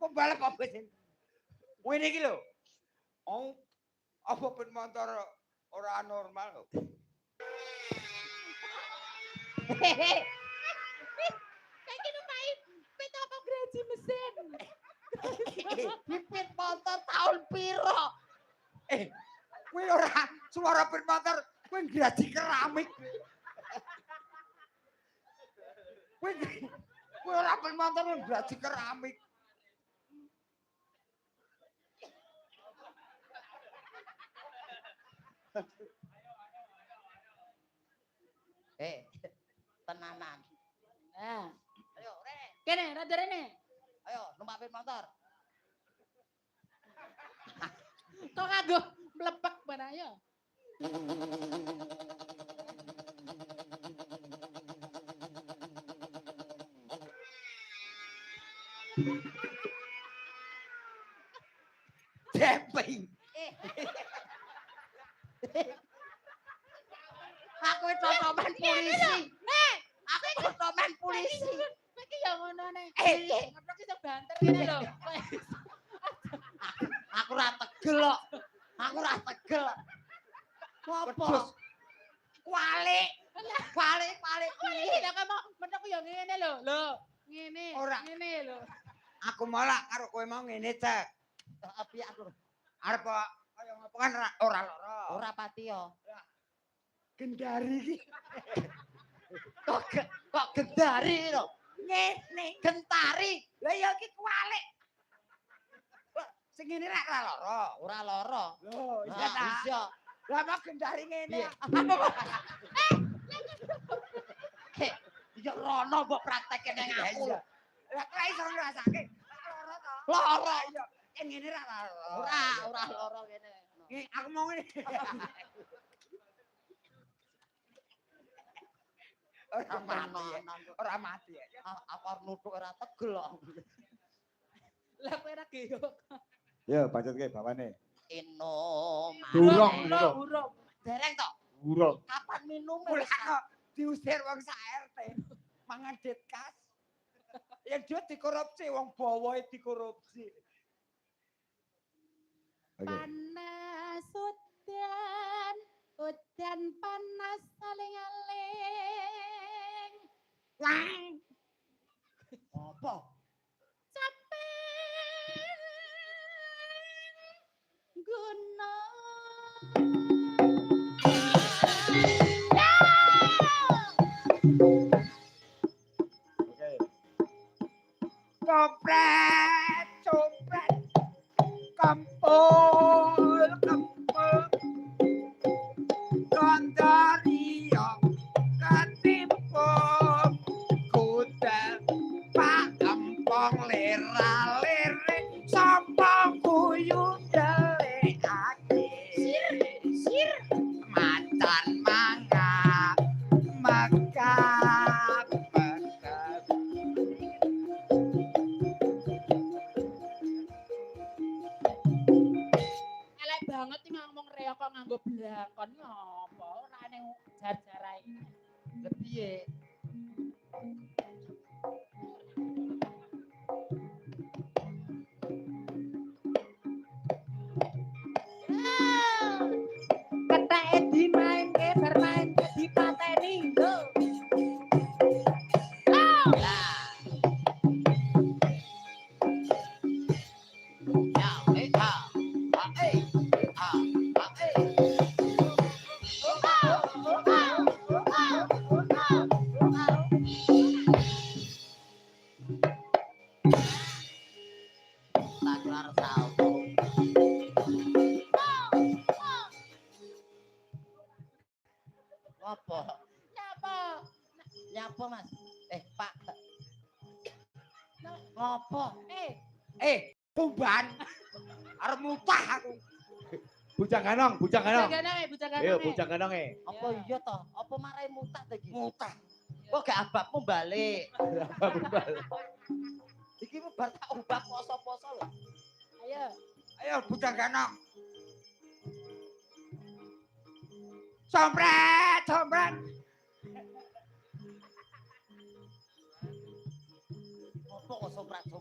Kok balik apa sih? Wene iki lho. Oh, apa ben motor ora normal lho. Kayak numpai pit apa graji mesin. Pipit motor tahun piro? Kuwi ora suara ben motor, kuwi graji keramik. Kuwi ora ben motor graji keramik. Tenanan. Nah, Ayo, Rene. kene rada rene. Ayo, numpak pit motor. Kok nganggo mlepek mana ya? Deping. Aku cocoman polisi. Nek, Aku cocoman polisi. iki ya ngono nek. Eh. Ngono iso banter ngene lho. Aku ora tegel kok. Aku ora tegel. Apa? Wedhus. Kualik. Kualik Iki lho kok mentok ya ngene lho. Lho, ngene. Ora. Ngene lho. Aku malah karo kowe mau ngene cek. Api aku. Arep kaya ngopo kan ora lara. Ora pati yo. Gendari iki. Kok gendari lho. Ngene gentari. Lah ya iki kualik. Sing ngene rek ora lara. Ora lara. Lho, iya ta. Iya. Lah mau gendari ngene. Ya rono mbok prakteke ning aku. Lah kok iso ngrasake? Lara ta? Lara. Iya. Ngene ra lara. Ora lara kene. Aku mau ngene. Ora mati. Ora mati. Aku arep nuthuk ora tegel kok. Lah kowe ora geyok. Ya, bacotke bawane. Eno. Durung Urung, niku. urung. Dereng to. Urung. Kapan minum? Mulane diusir wong sak RT. Mangan det kas. Yang dia dikorupsi, wong bawahe dikorupsi. Oke. Panas udan panas aling-aling. Wah, Apa? Capek gunung. Oke. copret, kempul, kondaria, ketimpung, kuda, pak empong, lera-lere, sombong, guyu, delik, sir, macan, mangga, mekap, Elek banget iki ngomong reok kok nganggo blakon ngopo ora ning jar-jarai. Lah piye? Ketheke dimainke bermain dipateni lho. Apa? Nyapa? Nyapa, Mas? Pak. Ngopo? Pumban. Arep mutah aku. Bujang ganong. Bujang ganong. Ayo bujang ganong e. Apa iya toh? Apa marai mutah ta iki? Mutah. Kok gak ababmu balik? Apa bumbal? Iki mu bar tak ubah poso-poso lho. Ayo. Ayo bujang ganong. Sompret. Apa kok